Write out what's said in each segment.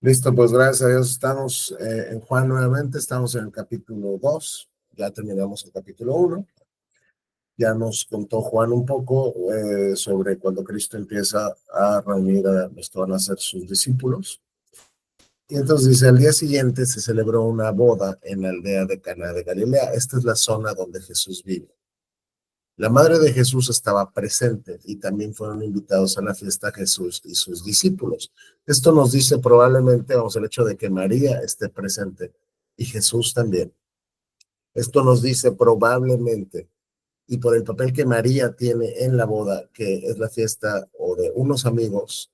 Listo, pues gracias a Dios estamos en Juan nuevamente, estamos en el capítulo 2, ya terminamos el capítulo 1, ya nos contó Juan un poco sobre cuando Cristo empieza a reunir a los que van a ser sus discípulos. Y entonces dice, al día siguiente se celebró una boda en la aldea de Caná de Galilea. Esta es la zona donde Jesús vive. La madre de Jesús estaba presente y también fueron invitados a la fiesta Jesús y sus discípulos. Esto nos dice probablemente, vamos, el hecho de que María esté presente y Jesús también. Esto nos dice probablemente, y por el papel que María tiene en la boda, que es la fiesta o de unos amigos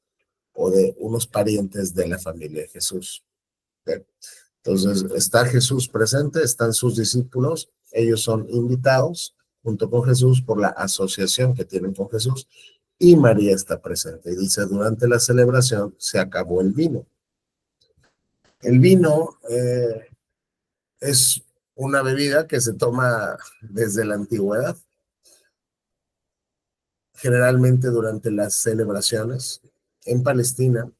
o de unos parientes de la familia de Jesús. ¿Okay? Entonces, está Jesús presente, están sus discípulos, ellos son invitados junto con Jesús por la asociación que tienen con Jesús, y María está presente. Y dice, durante la celebración se acabó el vino. El vino es una bebida que se toma desde la antigüedad, generalmente durante las celebraciones. En Palestina,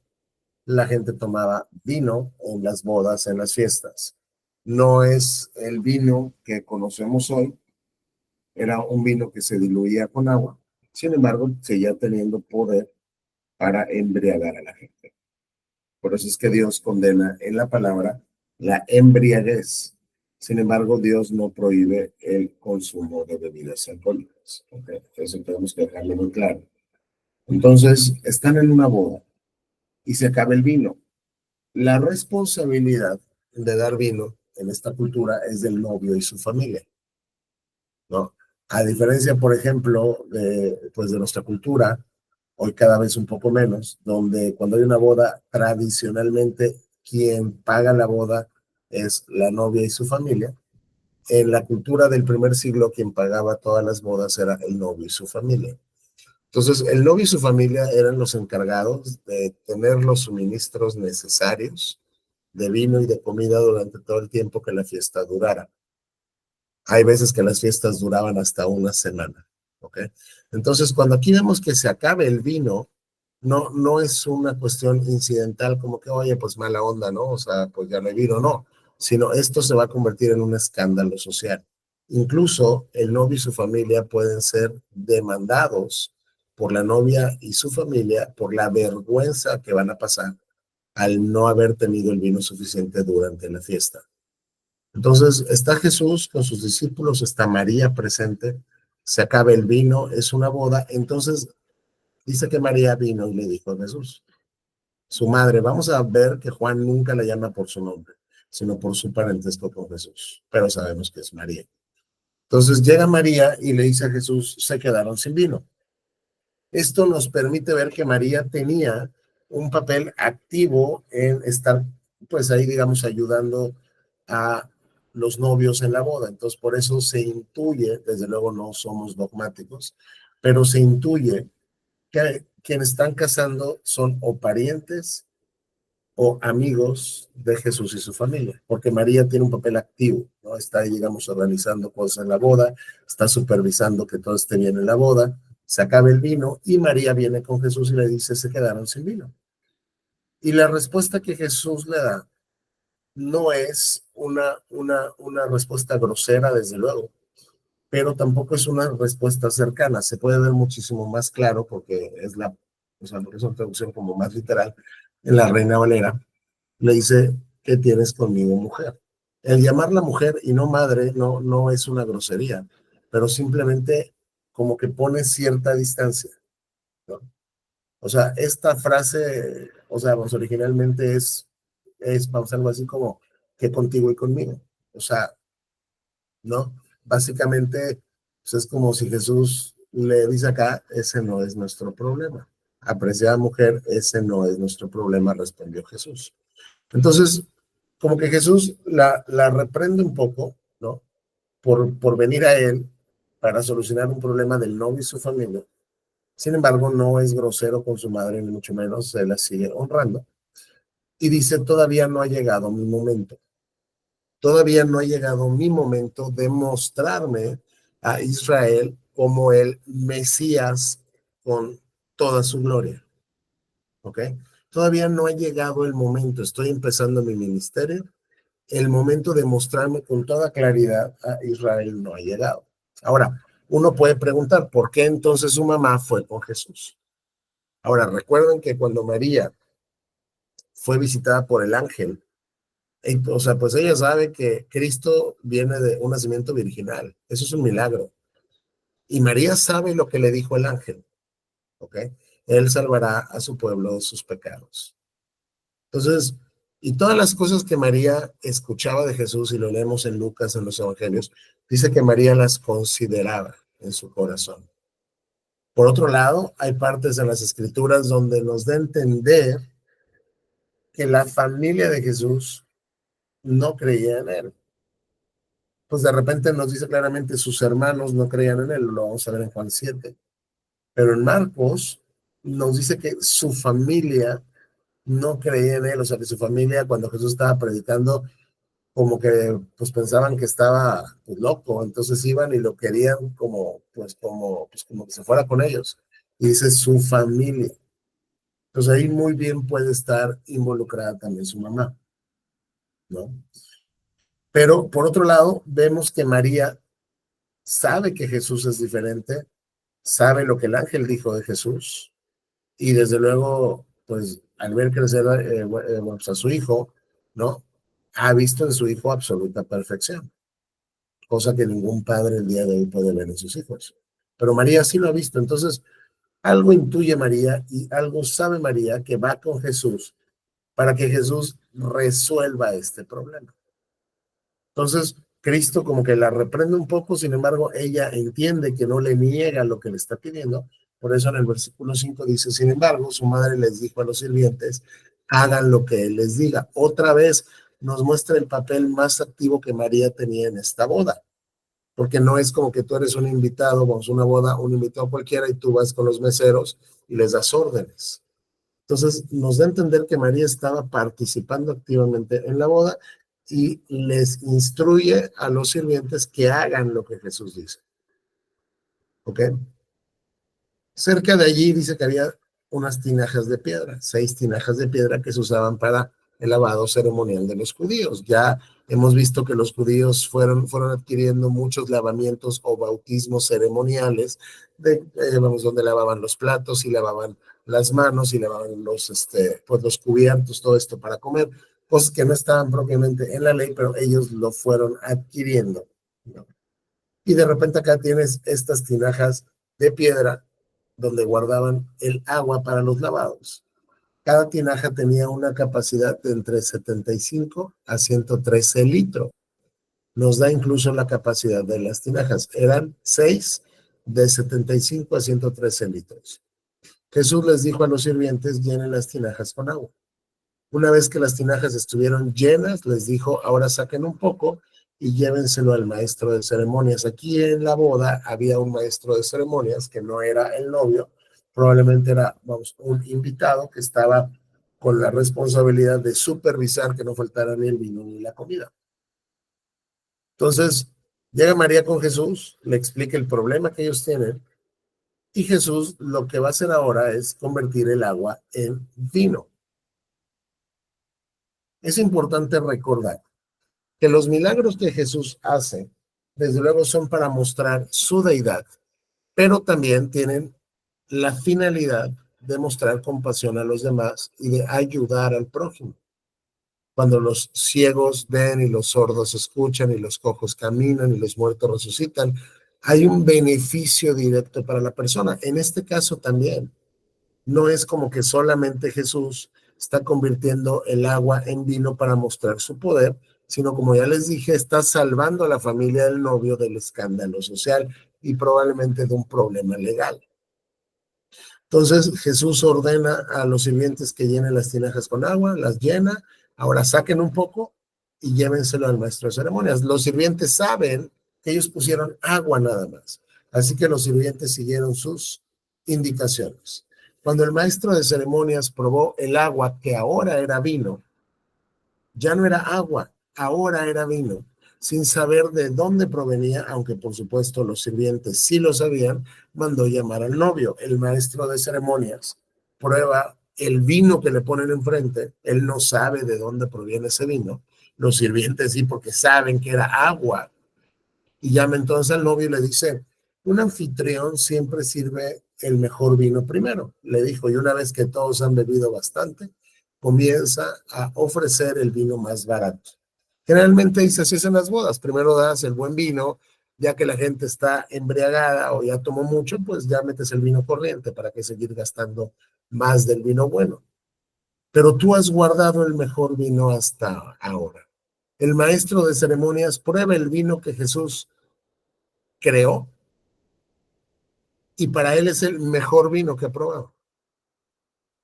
la gente tomaba vino en las bodas, en las fiestas. No es el vino que conocemos hoy, era un vino que se diluía con agua, sin embargo, seguía teniendo poder para embriagar a la gente. Por eso es que Dios condena en la palabra la embriaguez. Sin embargo, Dios no prohíbe el consumo de bebidas alcohólicas. ¿Okay? Eso tenemos que dejarlo muy claro. Entonces, están en una boda y se acaba el vino. La responsabilidad de dar vino en esta cultura es del novio y su familia, ¿no? A diferencia, por ejemplo, pues de nuestra cultura, hoy cada vez un poco menos, donde cuando hay una boda, tradicionalmente quien paga la boda es la novia y su familia. En la cultura del primer siglo, quien pagaba todas las bodas era el novio y su familia. Entonces, el novio y su familia eran los encargados de tener los suministros necesarios de vino y de comida durante todo el tiempo que la fiesta durara. Hay veces que las fiestas duraban hasta una semana, ¿ok? Entonces, cuando aquí vemos que se acabe el vino, no es una cuestión incidental como que, oye, pues mala onda, ¿no? O sea, pues ya no hay vino, no, sino esto se va a convertir en un escándalo social. Incluso el novio y su familia pueden ser demandados por la novia y su familia por la vergüenza que van a pasar al no haber tenido el vino suficiente durante la fiesta. Entonces está Jesús con sus discípulos, está María presente, se acaba el vino, es una boda. Entonces dice que María vino y le dijo a Jesús, su madre. Vamos a ver que Juan nunca la llama por su nombre, sino por su parentesco con Jesús, pero sabemos que es María. Entonces llega María y le dice a Jesús, se quedaron sin vino. Esto nos permite ver que María tenía un papel activo en estar, pues ahí, digamos, ayudando a los novios en la boda. Entonces, por eso se intuye, desde luego no somos dogmáticos, pero se intuye que quienes están casando son o parientes o amigos de Jesús y su familia, porque María tiene un papel activo, ¿no? Está ahí, digamos, organizando cosas en la boda, está supervisando que todo esté bien en la boda, se acaba el vino y María viene con Jesús y le dice, se quedaron sin vino. Y la respuesta que Jesús le da no es una respuesta grosera, desde luego, pero tampoco es una respuesta cercana. Se puede ver muchísimo más claro porque es o sea, es una traducción como más literal en la Reina Valera. Le dice, ¿qué tienes conmigo, mujer? El llamarla mujer y no madre no es una grosería, pero simplemente como que pone cierta distancia, ¿no? O sea, esta frase, o sea, pues originalmente vamos, algo así como, que contigo y conmigo. O sea, ¿no? Básicamente, pues es como si Jesús le dice acá, ese no es nuestro problema. Apreciada mujer, ese no es nuestro problema, respondió Jesús. Entonces, como que Jesús la reprende un poco, ¿no? Por venir a él para solucionar un problema del novio y su familia. Sin embargo, no es grosero con su madre, ni mucho menos, se la sigue honrando. Y dice, todavía no ha llegado mi momento. Todavía no ha llegado mi momento de mostrarme a Israel como el Mesías con toda su gloria. ¿Ok? todavía no ha llegado el momento, estoy empezando mi ministerio, el momento de mostrarme con toda claridad a Israel no ha llegado. Ahora, uno puede preguntar, ¿por qué entonces su mamá fue con Jesús? Ahora, recuerden que cuando María fue visitada por el ángel, o sea, pues ella sabe que Cristo viene de un nacimiento virginal. Eso es un milagro. Y María sabe lo que le dijo el ángel, ¿ok? Él salvará a su pueblo de sus pecados. Entonces, y todas las cosas que María escuchaba de Jesús, y lo leemos en Lucas, en los evangelios, dice que María las consideraba en su corazón. Por otro lado, hay partes de las escrituras donde nos da a entender que la familia de Jesús no creía en él. Pues de repente nos dice claramente sus hermanos no creían en él, lo vamos a ver en Juan 7. Pero en Marcos nos dice que su familia no creía en él, o sea que su familia cuando Jesús estaba predicando como que pues pensaban que estaba pues, loco, entonces iban y lo querían como que se fuera con ellos. Y dice su familia. Entonces ahí muy bien puede estar involucrada también su mamá, ¿no? Pero por otro lado, vemos que María sabe que Jesús es diferente, sabe lo que el ángel dijo de Jesús, y desde luego, pues al ver crecer pues, a su hijo, ¿no? Ha visto en su hijo absoluta perfección, cosa que ningún padre el día de hoy puede ver en sus hijos. Pero María sí lo ha visto, entonces algo intuye María y algo sabe María que va con Jesús para que Jesús resuelva este problema. Entonces, Cristo como que la reprende un poco, sin embargo, ella entiende que no le niega lo que le está pidiendo. Por eso en el versículo 5 dice, sin embargo, su madre les dijo a los sirvientes, hagan lo que él les diga. Otra vez nos muestra el papel más activo que María tenía en esta boda, porque no es como que tú eres un invitado, vamos a una boda, un invitado cualquiera y tú vas con los meseros y les das órdenes. Entonces, nos da a entender que María estaba participando activamente en la boda y les instruye a los sirvientes que hagan lo que Jesús dice. ¿Ok? Cerca de allí dice que había unas tinajas de piedra, 6 tinajas de piedra que se usaban para el lavado ceremonial de los judíos. Ya hemos visto que los judíos fueron adquiriendo muchos lavamientos o bautismos ceremoniales, donde lavaban los platos y lavaban las manos y lavaban pues los cubiertos, todo esto para comer, cosas que no estaban propiamente en la ley, pero ellos lo fueron adquiriendo, ¿no? Y de repente acá tienes estas tinajas de piedra donde guardaban el agua para los lavados. Cada tinaja tenía una capacidad de entre 75 a 113 litros. Nos da incluso la capacidad de las tinajas. Eran 6 de 75 a 113 litros. Jesús les dijo a los sirvientes, llenen las tinajas con agua. Una vez que las tinajas estuvieron llenas, les dijo, ahora saquen un poco y llévenselo al maestro de ceremonias. Aquí en la boda había un maestro de ceremonias que no era el novio, probablemente era, un invitado que estaba con la responsabilidad de supervisar que no faltara ni el vino ni la comida. Entonces, llega María con Jesús, le explica el problema que ellos tienen y Jesús lo que va a hacer ahora es convertir el agua en vino. Es importante recordar que los milagros que Jesús hace, desde luego son para mostrar su deidad, pero también tienen la finalidad de mostrar compasión a los demás y de ayudar al prójimo. Cuando los ciegos ven y los sordos escuchan y los cojos caminan y los muertos resucitan, hay un beneficio directo para la persona. En este caso también, no es como que solamente Jesús está convirtiendo el agua en vino para mostrar su poder, sino como ya les dije, está salvando a la familia del novio del escándalo social y probablemente de un problema legal. Entonces Jesús ordena a los sirvientes que llenen las tinajas con agua, las llena, ahora saquen un poco y llévenselo al maestro de ceremonias. Los sirvientes saben que ellos pusieron agua nada más, así que los sirvientes siguieron sus indicaciones. Cuando el maestro de ceremonias probó el agua que ahora era vino, ya no era agua, ahora era vino, sin saber de dónde provenía, aunque por supuesto los sirvientes sí lo sabían, mandó llamar al novio. El maestro de ceremonias prueba el vino que le ponen enfrente, él no sabe de dónde proviene ese vino. Los sirvientes sí, porque saben que era agua. Y llama entonces al novio y le dice, un anfitrión siempre sirve el mejor vino primero. Le dijo, y una vez que todos han bebido bastante, comienza a ofrecer el vino más barato. Generalmente dice, así es en las bodas. Primero das el buen vino, ya que la gente está embriagada o ya tomó mucho, pues ya metes el vino corriente para que seguir gastando más del vino bueno. Pero tú has guardado el mejor vino hasta ahora. El maestro de ceremonias prueba el vino que Jesús creó y para él es el mejor vino que ha probado.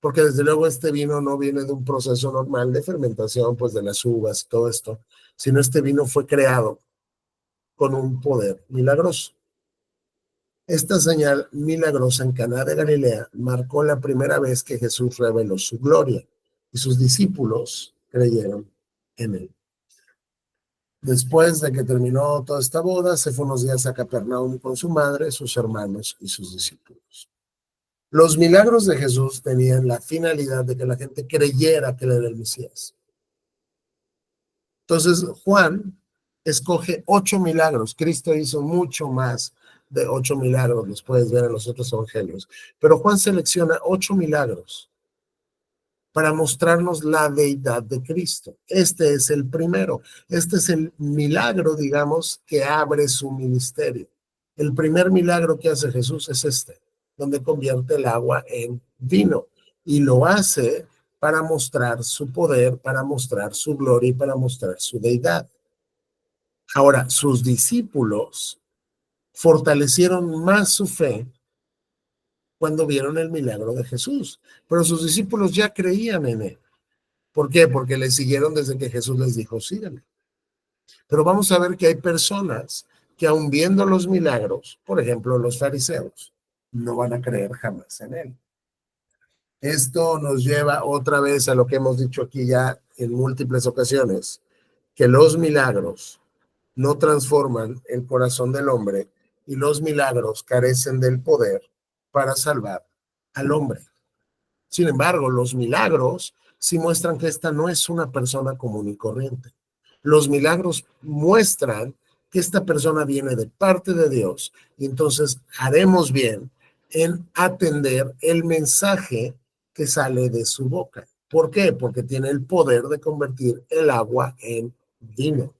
Porque desde luego este vino no viene de un proceso normal de fermentación, pues de las uvas y todo esto, sino este vino fue creado con un poder milagroso. Esta señal milagrosa en Caná de Galilea marcó la primera vez que Jesús reveló su gloria y sus discípulos creyeron en él. Después de que terminó toda esta boda, se fue unos días a Capernaum con su madre, sus hermanos y sus discípulos. Los milagros de Jesús tenían la finalidad de que la gente creyera que él era el Mesías. Entonces, Juan escoge 8 milagros. Cristo hizo mucho más de 8 milagros, los puedes ver en los otros evangelios. Pero Juan selecciona 8 milagros para mostrarnos la deidad de Cristo. Este es el primero. Este es el milagro, digamos, que abre su ministerio. El primer milagro que hace Jesús es este, donde convierte el agua en vino. Y lo hace para mostrar su poder, para mostrar su gloria y para mostrar su deidad. Ahora, sus discípulos fortalecieron más su fe cuando vieron el milagro de Jesús, pero sus discípulos ya creían en él. ¿Por qué? Porque le siguieron desde que Jesús les dijo, síganme. Pero vamos a ver que hay personas que aun viendo los milagros, por ejemplo, los fariseos, no van a creer jamás en él. Esto nos lleva otra vez a lo que hemos dicho aquí ya en múltiples ocasiones, que los milagros no transforman el corazón del hombre y los milagros carecen del poder para salvar al hombre. Sin embargo, los milagros sí muestran que esta no es una persona común y corriente. Los milagros muestran que esta persona viene de parte de Dios y entonces haremos bien en atender el mensaje que sale de su boca. ¿Por qué? Porque tiene el poder de convertir el agua en vino.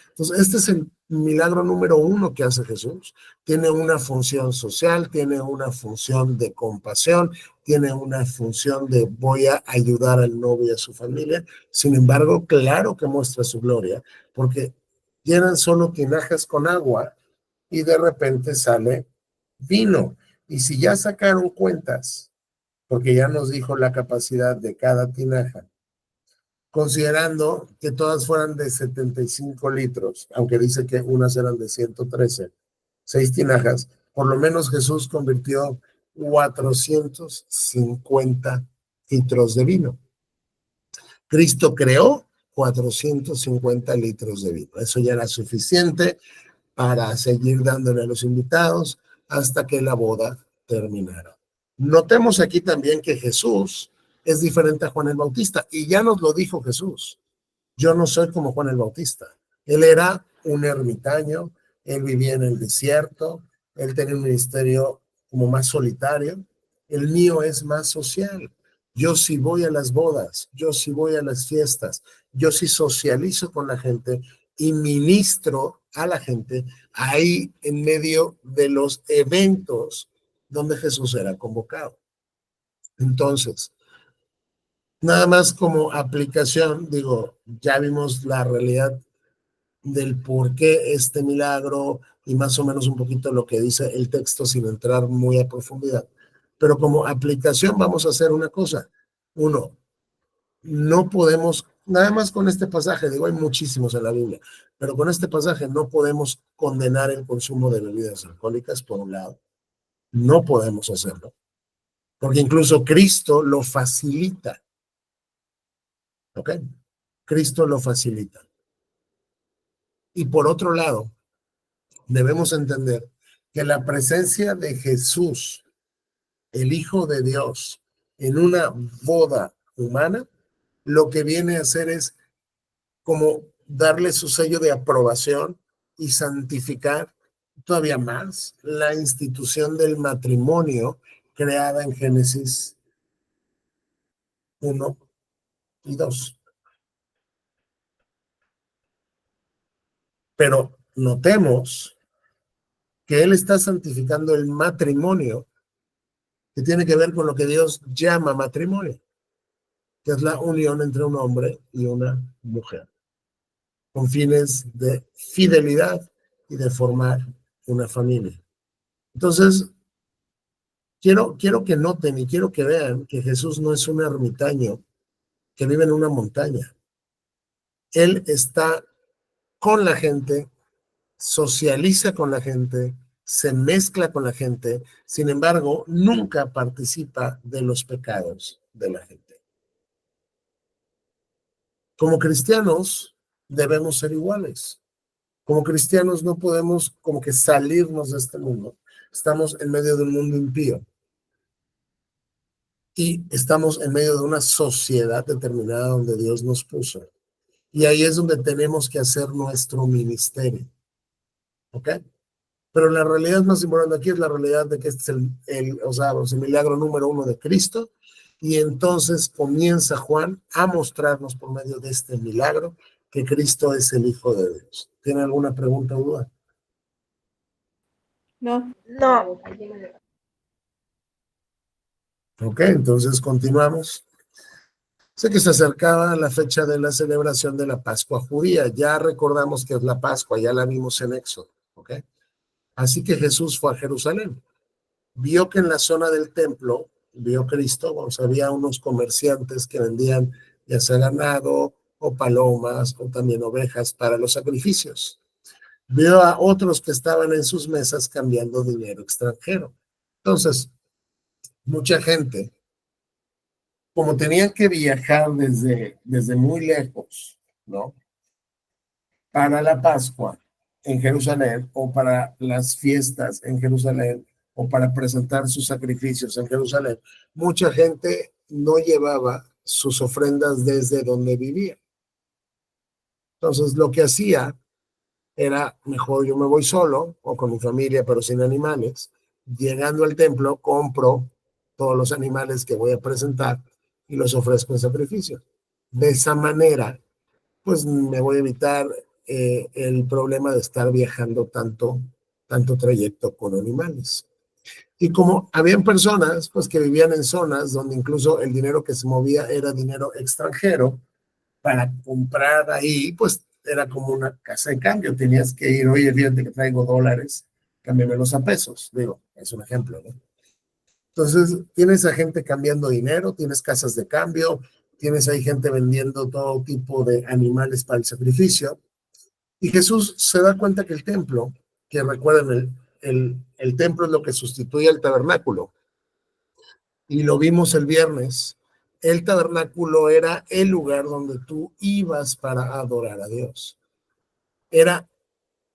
Entonces, este es el milagro número 1 que hace Jesús. Tiene una función social, tiene una función de compasión, tiene una función de voy a ayudar al novio y a su familia. Sin embargo, claro que muestra su gloria, porque llenan solo tinajas con agua y de repente sale vino. Y si ya sacaron cuentas, porque ya nos dijo la capacidad de cada tinaja, considerando que todas fueran de 75 litros, aunque dice que unas eran de 113, 6 tinajas, por lo menos Jesús convirtió 450 litros de vino. Cristo creó 450 litros de vino. Eso ya era suficiente para seguir dándole a los invitados hasta que la boda terminara. Notemos aquí también que Jesús es diferente a Juan el Bautista, y ya nos lo dijo Jesús. Yo no soy como Juan el Bautista. Él era un ermitaño, él vivía en el desierto, él tenía un ministerio como más solitario. El mío es más social. Yo sí voy a las bodas, yo sí voy a las fiestas, yo sí socializo con la gente y ministro a la gente ahí en medio de los eventos donde Jesús era convocado. Entonces, nada más como aplicación, digo, ya vimos la realidad del por qué este milagro y más o menos un poquito lo que dice el texto sin entrar muy a profundidad. Pero como aplicación vamos a hacer una cosa. Uno, no podemos, nada más con este pasaje, digo, hay muchísimos en la Biblia, pero con este pasaje no podemos condenar el consumo de bebidas alcohólicas, por un lado. No podemos hacerlo, porque incluso Cristo lo facilita. ¿Ok? Cristo lo facilita. Y por otro lado, debemos entender que la presencia de Jesús, el Hijo de Dios, en una boda humana, lo que viene a hacer es como darle su sello de aprobación y santificar todavía más la institución del matrimonio creada en Génesis 1 y 2. Pero notemos que él está santificando el matrimonio, que tiene que ver con lo que Dios llama matrimonio, que es la unión entre un hombre y una mujer, con fines de fidelidad y de formar una familia. Entonces, quiero que noten y quiero que vean que Jesús no es un ermitaño que vive en una montaña. Él está con la gente, socializa con la gente, se mezcla con la gente, sin embargo, nunca participa de los pecados de la gente. Como cristianos, debemos ser iguales. Como cristianos no podemos como que salirnos de este mundo. Estamos en medio de un mundo impío y estamos en medio de una sociedad determinada donde Dios nos puso. Y ahí es donde tenemos que hacer nuestro ministerio. ¿Ok? Pero la realidad más importante aquí es la realidad de que este es el milagro número 1 de Cristo. Y entonces comienza Juan a mostrarnos por medio de este milagro que Cristo es el Hijo de Dios. ¿Tiene alguna pregunta o duda? No. No. Ok, entonces continuamos. Sé que se acercaba la fecha de la celebración de la Pascua judía. Ya recordamos que es la Pascua, ya la vimos en Éxodo. ¿Ok? Así que Jesús fue a Jerusalén. Vio que en la zona del templo, vio Cristo, había unos comerciantes que vendían ya sea ganado o palomas o también ovejas para los sacrificios. Vio a otros que estaban en sus mesas cambiando dinero extranjero. Entonces, mucha gente, como tenían que viajar desde muy lejos, ¿no? Para la Pascua en Jerusalén o para las fiestas en Jerusalén o para presentar sus sacrificios en Jerusalén, mucha gente no llevaba sus ofrendas desde donde vivía. Entonces, lo que hacía era, mejor yo me voy solo o con mi familia, pero sin animales. Llegando al templo, compro todos los animales que voy a presentar y los ofrezco en sacrificio. De esa manera, pues me voy a evitar el problema de estar viajando tanto trayecto con animales. Y como habían personas pues que vivían en zonas donde incluso el dinero que se movía era dinero extranjero, para comprar ahí pues era como una casa de cambio, tenías que ir, oye, fíjate que traigo dólares, cámbiamelos a pesos, digo, es un ejemplo, ¿no? Entonces tienes a gente cambiando dinero, tienes casas de cambio, tienes ahí gente vendiendo todo tipo de animales para el sacrificio. Y Jesús se da cuenta que el templo, que recuerden, el templo es lo que sustituye al tabernáculo, y lo vimos el viernes, el tabernáculo era el lugar donde tú ibas para adorar a Dios. Era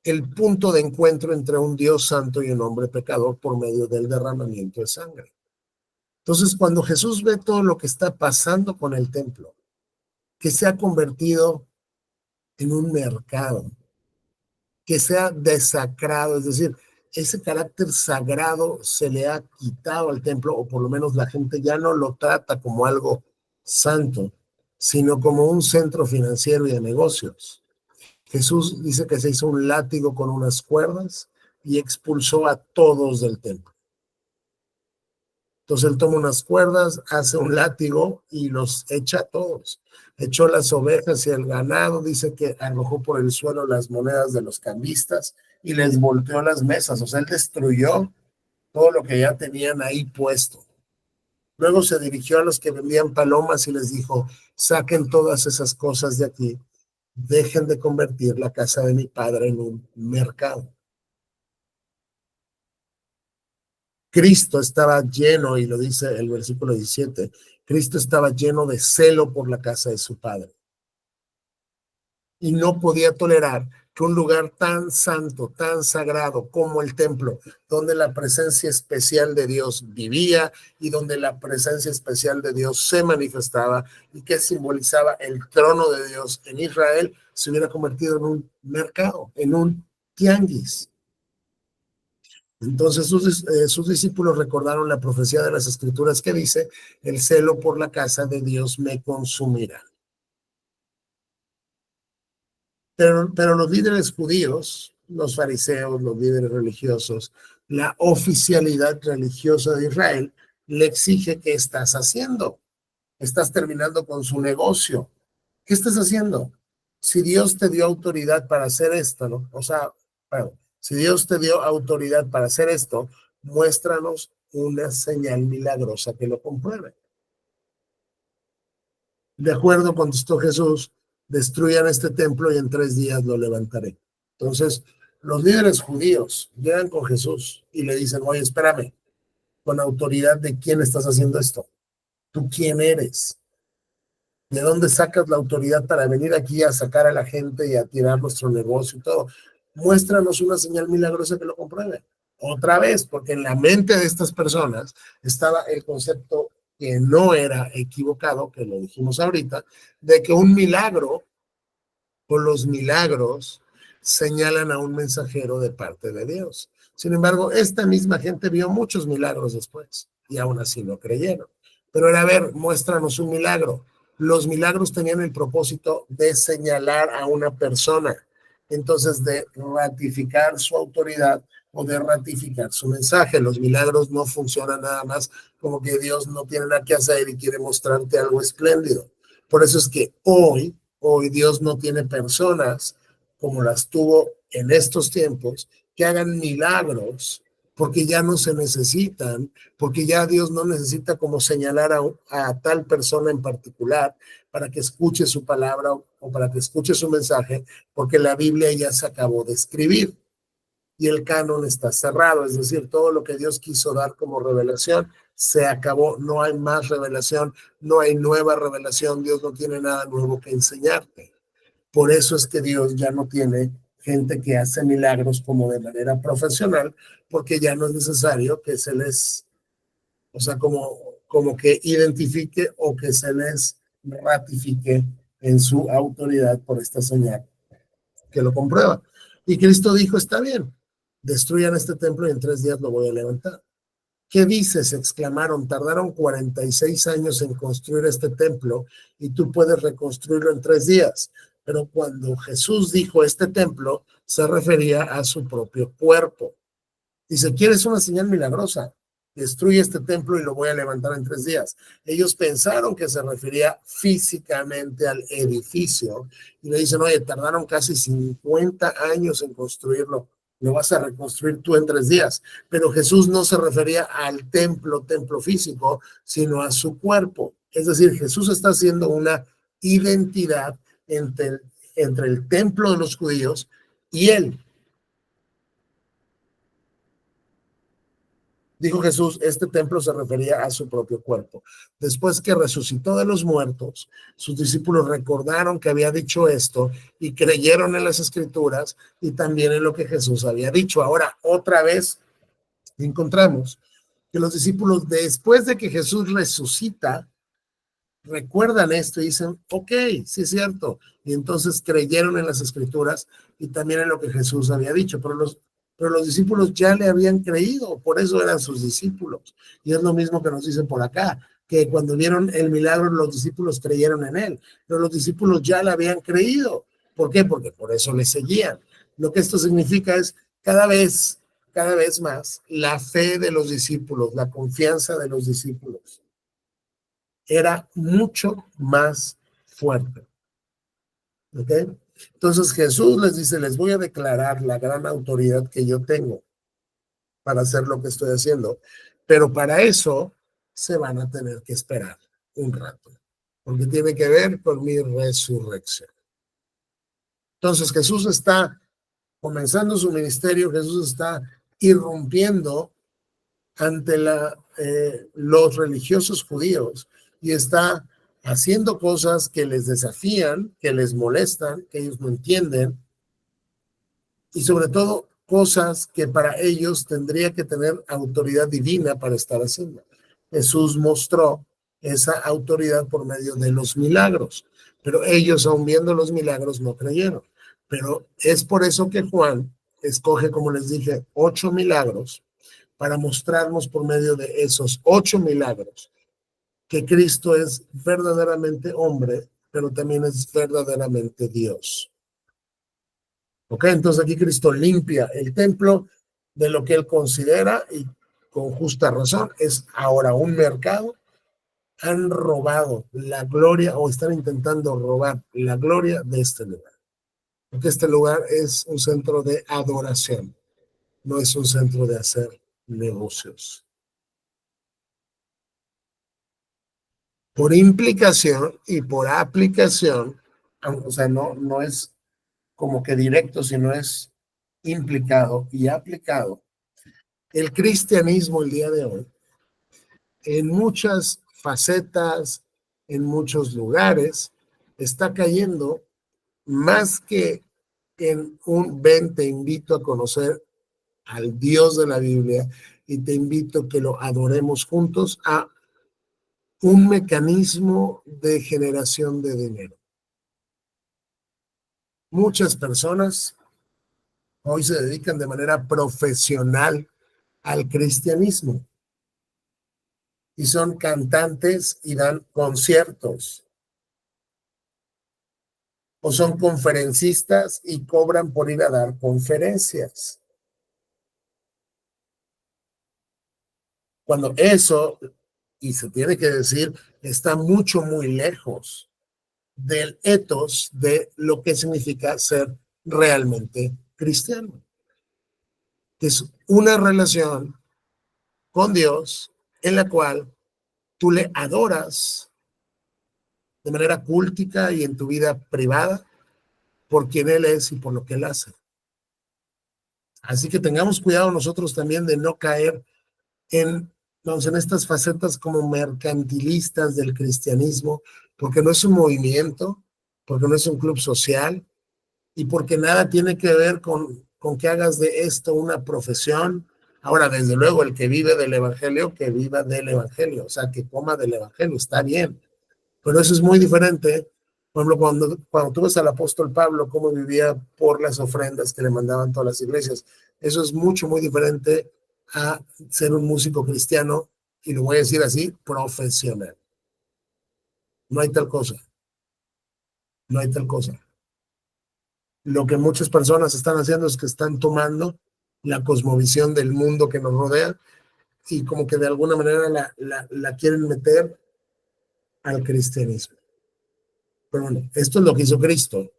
el punto de encuentro entre un Dios santo y un hombre pecador por medio del derramamiento de sangre. Entonces, cuando Jesús ve todo lo que está pasando con el templo, que se ha convertido en un mercado, que se ha desacrado, es decir, ese carácter sagrado se le ha quitado al templo, o por lo menos la gente ya no lo trata como algo santo, sino como un centro financiero y de negocios. Jesús dice que se hizo un látigo con unas cuerdas y expulsó a todos del templo. Entonces él toma unas cuerdas, hace un látigo y los echa a todos. Echó las ovejas y el ganado, dice que arrojó por el suelo las monedas de los cambistas y les volteó las mesas. O sea, él destruyó todo lo que ya tenían ahí puesto. Luego se dirigió a los que vendían palomas y les dijo, saquen todas esas cosas de aquí, dejen de convertir la casa de mi padre en un mercado. Cristo estaba lleno, y lo dice el versículo 17, Cristo estaba lleno de celo por la casa de su padre. y no podía tolerar que un lugar tan santo, tan sagrado como el templo, donde la presencia especial de Dios vivía y donde la presencia especial de Dios se manifestaba y que simbolizaba el trono de Dios en Israel, se hubiera convertido en un mercado, en un tianguis. Entonces sus discípulos recordaron la profecía de las Escrituras que dice, el celo por la casa de Dios me consumirá. Pero los líderes judíos, los fariseos, los líderes religiosos, la oficialidad religiosa de Israel le exige qué estás haciendo. Estás terminando con su negocio. ¿Qué estás haciendo? Si Dios te dio autoridad para hacer esto, ¿no? O sea, bueno, si Dios te dio autoridad para hacer esto, muéstranos una señal milagrosa que lo compruebe. De acuerdo, contestó Jesús, destruyan este templo y en 3 días lo levantaré. Entonces, los líderes judíos llegan con Jesús y le dicen, oye, espérame, con autoridad de quién estás haciendo esto. ¿Tú quién eres? ¿De dónde sacas la autoridad para venir aquí a sacar a la gente y a tirar nuestro negocio y todo? Muéstranos una señal milagrosa que lo compruebe. Otra vez, porque en la mente de estas personas estaba el concepto que no era equivocado, que lo dijimos ahorita, de que un milagro o los milagros señalan a un mensajero de parte de Dios. Sin embargo, esta misma gente vio muchos milagros después y aún así no creyeron. Pero era, a ver, muéstranos un milagro. Los milagros tenían el propósito de señalar a una persona, entonces de ratificar su autoridad o de ratificar su mensaje. Los milagros no funcionan nada más como que Dios no tiene nada que hacer y quiere mostrarte algo espléndido. Por eso es que hoy Dios no tiene personas como las tuvo en estos tiempos que hagan milagros porque ya no se necesitan, porque ya Dios no necesita como señalar a tal persona en particular para que escuche su palabra o para que escuche su mensaje, porque la Biblia ya se acabó de escribir y el canon está cerrado, es decir, todo lo que Dios quiso dar como revelación se acabó, no hay más revelación, no hay nueva revelación, Dios no tiene nada nuevo que enseñarte. Por eso es que Dios ya no tiene gente que hace milagros como de manera profesional, porque ya no es necesario que se les, o sea, como que identifique o que se les ratifique en su autoridad por esta señal que lo comprueba. Y Cristo dijo, está bien, destruyan este templo y en 3 días lo voy a levantar. ¿Qué dices? Exclamaron, tardaron 46 años en construir este templo y tú puedes reconstruirlo en 3 días. Pero cuando Jesús dijo este templo, se refería a su propio cuerpo. Dice, ¿quieres una señal milagrosa? Destruye este templo y lo voy a levantar en 3 días. Ellos pensaron que se refería físicamente al edificio y le dicen, oye, tardaron casi 50 años en construirlo, lo vas a reconstruir tú en 3 días. Pero Jesús no se refería al templo físico, sino a su cuerpo. Es decir, Jesús está haciendo una identidad entre el templo de los judíos y él. Dijo Jesús, este templo se refería a su propio cuerpo. Después que resucitó de los muertos, sus discípulos recordaron que había dicho esto y creyeron en las escrituras y también en lo que Jesús había dicho. Ahora, otra vez, encontramos que los discípulos, después de que Jesús resucita, recuerdan esto y dicen, ok, sí es cierto. Y entonces creyeron en las escrituras y también en lo que Jesús había dicho, pero los discípulos ya le habían creído, por eso eran sus discípulos. Y es lo mismo que nos dicen por acá, que cuando vieron el milagro los discípulos creyeron en él, pero los discípulos ya le habían creído. ¿Por qué? Porque por eso le seguían. Lo que esto significa es cada vez más, la fe de los discípulos, la confianza de los discípulos era mucho más fuerte. ¿Ok? Entonces Jesús les dice, les voy a declarar la gran autoridad que yo tengo para hacer lo que estoy haciendo, pero para eso se van a tener que esperar un rato, porque tiene que ver con mi resurrección. Entonces Jesús está comenzando su ministerio, Jesús está irrumpiendo ante los religiosos judíos y está haciendo cosas que les desafían, que les molestan, que ellos no entienden, y sobre todo cosas que para ellos tendría que tener autoridad divina para estar haciendo. Jesús mostró esa autoridad por medio de los milagros, pero ellos, aun viendo los milagros, no creyeron. Pero es por eso que Juan escoge, como les dije, 8 milagros para mostrarnos por medio de esos 8 milagros que Cristo es verdaderamente hombre, pero también es verdaderamente Dios. ¿Ok? Entonces aquí Cristo limpia el templo de lo que él considera, y con justa razón, es ahora un mercado. Han robado la gloria o están intentando robar la gloria de este lugar. Porque este lugar es un centro de adoración, no es un centro de hacer negocios. Por implicación y por aplicación, o sea, no es como que directo, sino es implicado y aplicado. El cristianismo el día de hoy, en muchas facetas, en muchos lugares, está cayendo más que en un ven, te invito a conocer al Dios de la Biblia y te invito a que lo adoremos juntos, a un mecanismo de generación de dinero. Muchas personas hoy se dedican de manera profesional al cristianismo y son cantantes y dan conciertos, o son conferencistas y cobran por ir a dar conferencias. Cuando eso, y se tiene que decir, está mucho, muy lejos del ethos de lo que significa ser realmente cristiano. Es una relación con Dios en la cual tú le adoras de manera cultica y en tu vida privada por quien Él es y por lo que Él hace. Así que tengamos cuidado nosotros también de no caer en estas facetas como mercantilistas del cristianismo, porque no es un movimiento, porque no es un club social y porque nada tiene que ver con que hagas de esto una profesión. Ahora, desde luego, el que vive del evangelio, que viva del evangelio, o sea, que coma del evangelio, está bien. Pero eso es muy diferente. Por ejemplo, cuando tú ves al apóstol Pablo, cómo vivía por las ofrendas que le mandaban todas las iglesias, eso es mucho, muy diferente a ser un músico cristiano, y lo voy a decir así, profesional. No hay tal cosa. No hay tal cosa. Lo que muchas personas están haciendo es que están tomando la cosmovisión del mundo que nos rodea y como que de alguna manera la quieren meter al cristianismo. Pero bueno, esto es lo que hizo Cristo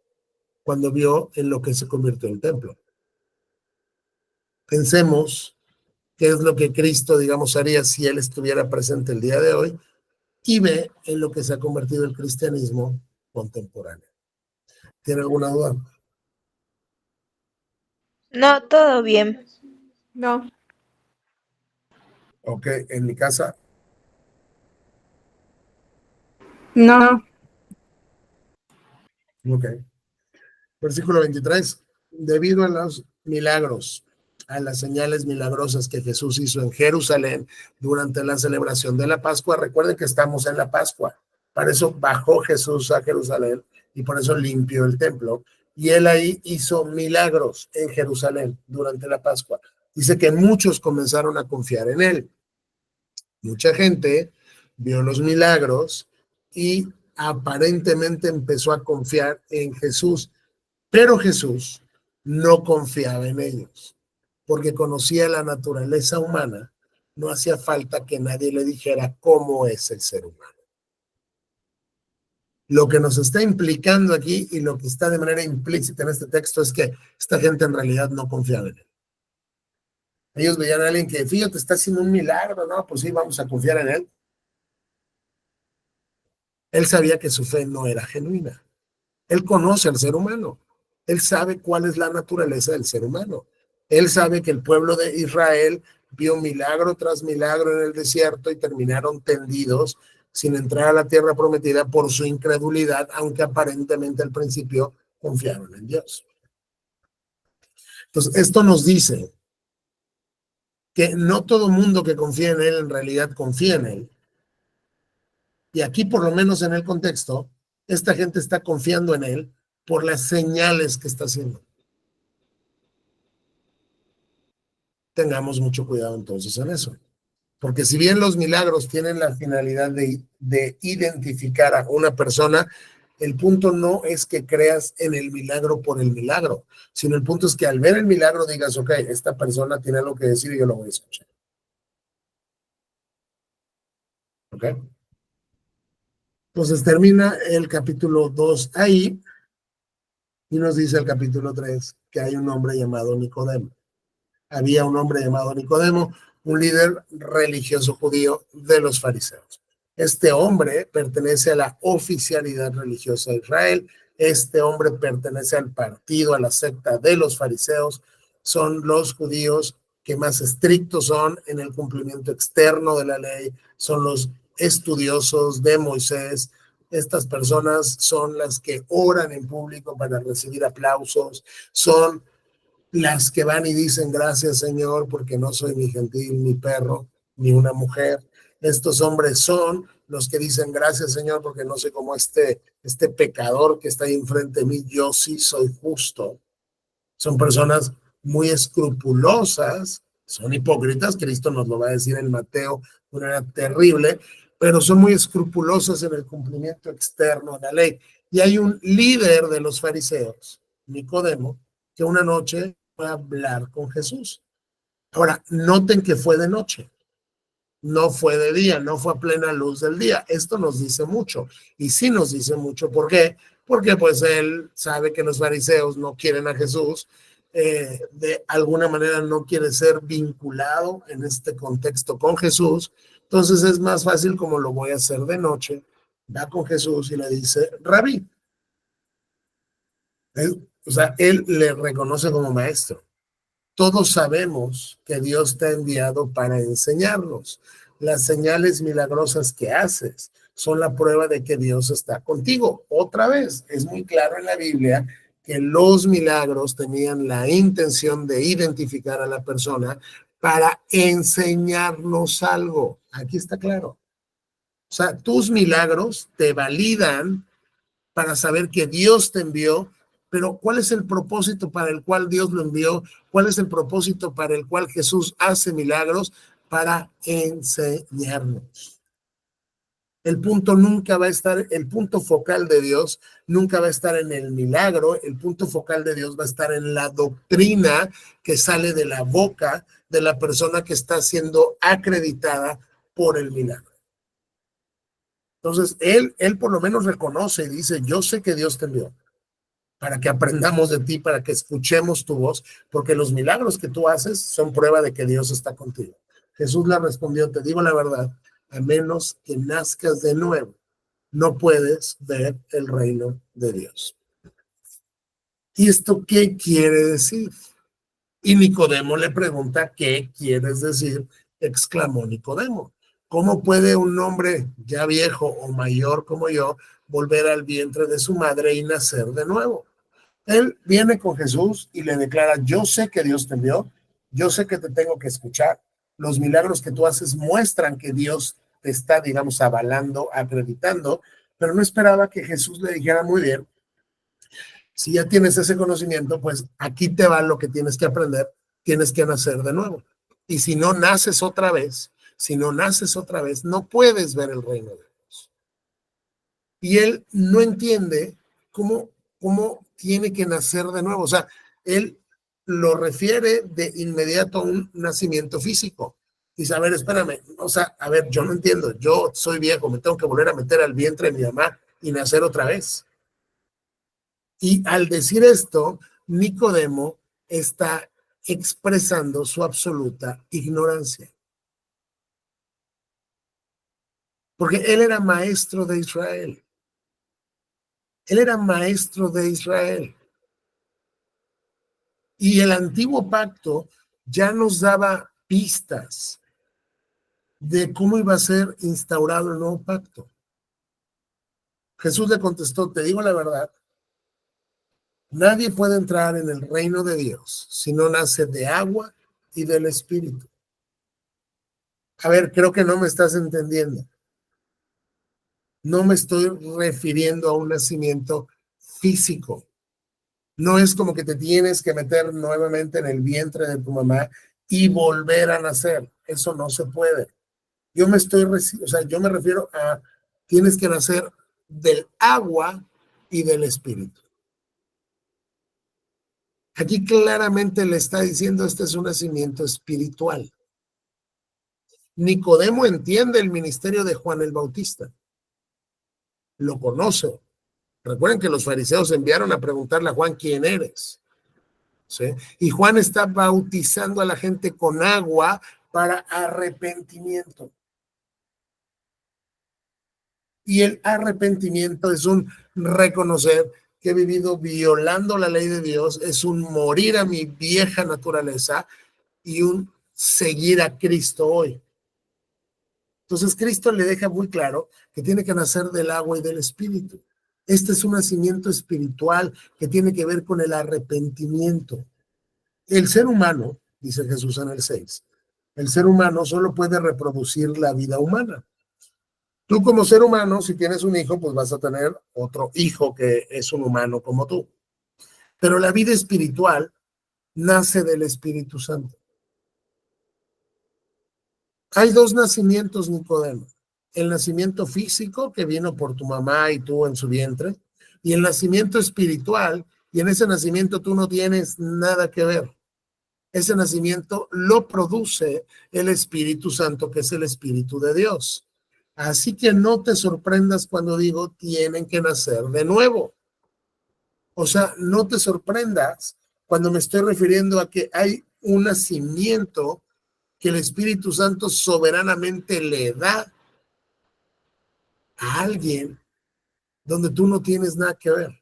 cuando vio en lo que se convirtió el templo. Pensemos qué es lo que Cristo, digamos, haría si Él estuviera presente el día de hoy, y ve en lo que se ha convertido el cristianismo contemporáneo. ¿Tiene alguna duda? No, todo bien. No. Ok, en mi casa. No. Ok. Versículo 23. Debido a los milagros, a las señales milagrosas que Jesús hizo en Jerusalén durante la celebración de la Pascua, recuerden que estamos en la Pascua. Para eso bajó Jesús a Jerusalén y por eso limpió el templo. Y él ahí hizo milagros en Jerusalén durante la Pascua. Dice que muchos comenzaron a confiar en él. Mucha gente vio los milagros y aparentemente empezó a confiar en Jesús, pero Jesús no confiaba en ellos, porque conocía la naturaleza humana. No hacía falta que nadie le dijera cómo es el ser humano. Lo que nos está implicando aquí y lo que está de manera implícita en este texto es que esta gente en realidad no confiaba en él. Ellos veían a alguien que, fíjate, está haciendo un milagro, ¿no? Pues sí, vamos a confiar en él. Él sabía que su fe no era genuina. Él conoce al ser humano. Él sabe cuál es la naturaleza del ser humano. Él sabe que el pueblo de Israel vio milagro tras milagro en el desierto y terminaron tendidos sin entrar a la tierra prometida por su incredulidad, aunque aparentemente al principio confiaron en Dios. Entonces, esto nos dice que no todo mundo que confía en Él en realidad confía en Él. Y aquí, por lo menos en el contexto, esta gente está confiando en Él por las señales que está haciendo. Tengamos mucho cuidado entonces en eso. Porque si bien los milagros tienen la finalidad de identificar a una persona, el punto no es que creas en el milagro por el milagro, sino el punto es que al ver el milagro digas, ok, esta persona tiene algo que decir y yo lo voy a escuchar. ¿Ok? Entonces termina el capítulo 2 ahí y nos dice el capítulo 3 que hay un hombre llamado Nicodemo. Había un hombre llamado Nicodemo, un líder religioso judío de los fariseos. Este hombre pertenece a la oficialidad religiosa de Israel. Este hombre pertenece al partido, a la secta de los fariseos. Son los judíos que más estrictos son en el cumplimiento externo de la ley. Son los estudiosos de Moisés. Estas personas son las que oran en público para recibir aplausos. Son las que van y dicen gracias Señor porque no soy ni gentil, ni perro, ni una mujer. Estos hombres son los que dicen gracias Señor porque no soy como este pecador que está ahí enfrente de mí, yo sí soy justo. Son personas muy escrupulosas, son hipócritas, Cristo nos lo va a decir en Mateo de una manera terrible, pero son muy escrupulosas en el cumplimiento externo de la ley. Y hay un líder de los fariseos, Nicodemo, que una noche fue a hablar con Jesús. Ahora, noten que fue de noche, no fue de día, no fue a plena luz del día. Esto nos dice mucho, y sí nos dice mucho. ¿Por qué? Porque pues él sabe que los fariseos no quieren a Jesús, de alguna manera no quiere ser vinculado en este contexto con Jesús. Entonces es más fácil, como lo voy a hacer de noche, va con Jesús y le dice, Rabí. O sea, él le reconoce como maestro. Todos sabemos que Dios te ha enviado para enseñarnos. Las señales milagrosas que haces son la prueba de que Dios está contigo. Otra vez, es muy claro en la Biblia que los milagros tenían la intención de identificar a la persona para enseñarnos algo. Aquí está claro. O sea, tus milagros te validan para saber que Dios te envió, pero ¿cuál es el propósito para el cual Dios lo envió? ¿Cuál es el propósito para el cual Jesús hace milagros? Para enseñarnos. El punto nunca va a estar, el punto focal de Dios nunca va a estar en el milagro, el punto focal de Dios va a estar en la doctrina que sale de la boca de la persona que está siendo acreditada por el milagro. Entonces, él por lo menos reconoce y dice, yo sé que Dios te envió para que aprendamos de ti, para que escuchemos tu voz, porque los milagros que tú haces son prueba de que Dios está contigo. Jesús le respondió, te digo la verdad, a menos que nazcas de nuevo, no puedes ver el reino de Dios. ¿Y esto qué quiere decir? Y Nicodemo le pregunta, ¿qué quieres decir? Exclamó Nicodemo. ¿Cómo puede un hombre ya viejo o mayor como yo volver al vientre de su madre y nacer de nuevo? Él viene con Jesús y le declara, yo sé que Dios te envió, yo sé que te tengo que escuchar. Los milagros que tú haces muestran que Dios te está, digamos, avalando, acreditando, pero no esperaba que Jesús le dijera, muy bien, si ya tienes ese conocimiento, pues aquí te va lo que tienes que aprender, tienes que nacer de nuevo. Y si no naces otra vez, no puedes ver el reino de Dios. Y él no entiende cómo tiene que nacer de nuevo. O sea, él lo refiere de inmediato a un nacimiento físico. Dice, a ver, espérame, o sea, a ver, yo no entiendo, yo soy viejo, me tengo que volver a meter al vientre de mi mamá y nacer otra vez. Y al decir esto, Nicodemo está expresando su absoluta ignorancia. Porque él era maestro de Israel. Él era maestro de Israel. Y el antiguo pacto ya nos daba pistas de cómo iba a ser instaurado el nuevo pacto. Jesús le contestó, te digo la verdad, nadie puede entrar en el reino de Dios si no nace de agua y del Espíritu. A ver, creo que no me estás entendiendo. No me estoy refiriendo a un nacimiento físico. No es como que te tienes que meter nuevamente en el vientre de tu mamá y volver a nacer. Eso no se puede. Yo me refiero a tienes que nacer del agua y del Espíritu. Aquí claramente le está diciendo este es un nacimiento espiritual. Nicodemo entiende el ministerio de Juan el Bautista. Lo conoce. Recuerden que los fariseos enviaron a preguntarle a Juan quién eres. ¿Sí? Y Juan está bautizando a la gente con agua para arrepentimiento. Y el arrepentimiento es un reconocer que he vivido violando la ley de Dios, es un morir a mi vieja naturaleza y un seguir a Cristo hoy. Entonces Cristo le deja muy claro que tiene que nacer del agua y del Espíritu. Este es un nacimiento espiritual que tiene que ver con el arrepentimiento. El ser humano, dice Jesús en el 6, el ser humano solo puede reproducir la vida humana. Tú como ser humano, si tienes un hijo, pues vas a tener otro hijo que es un humano como tú. Pero la vida espiritual nace del Espíritu Santo. Hay dos nacimientos, Nicodemo. El nacimiento físico que vino por tu mamá y tú en su vientre, y el nacimiento espiritual, y en ese nacimiento tú no tienes nada que ver. Ese nacimiento lo produce el Espíritu Santo, que es el Espíritu de Dios. Así que no te sorprendas cuando digo tienen que nacer de nuevo. O sea, no te sorprendas cuando me estoy refiriendo a que hay un nacimiento que el Espíritu Santo soberanamente le da a alguien donde tú no tienes nada que ver.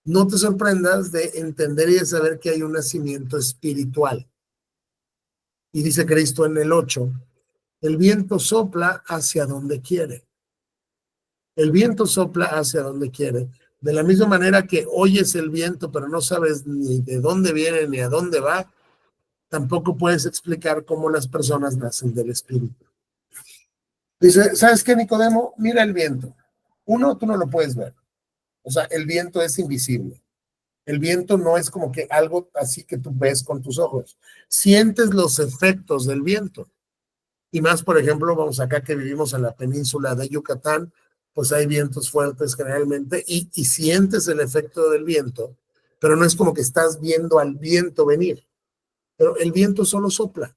No te sorprendas de entender y de saber que hay un nacimiento espiritual. Y dice Cristo en el 8, el viento sopla hacia donde quiere. El viento sopla hacia donde quiere. De la misma manera que oyes el viento, pero no sabes ni de dónde viene ni a dónde va, tampoco puedes explicar cómo las personas nacen del Espíritu. Dice, ¿sabes qué, Nicodemo? Mira el viento. Uno, tú no lo puedes ver. O sea, el viento es invisible. El viento no es como que algo así que tú ves con tus ojos. Sientes los efectos del viento. Y más, por ejemplo, vamos acá que vivimos en la península de Yucatán, pues hay vientos fuertes generalmente y sientes el efecto del viento, pero no es como que estás viendo al viento venir. Pero el viento solo sopla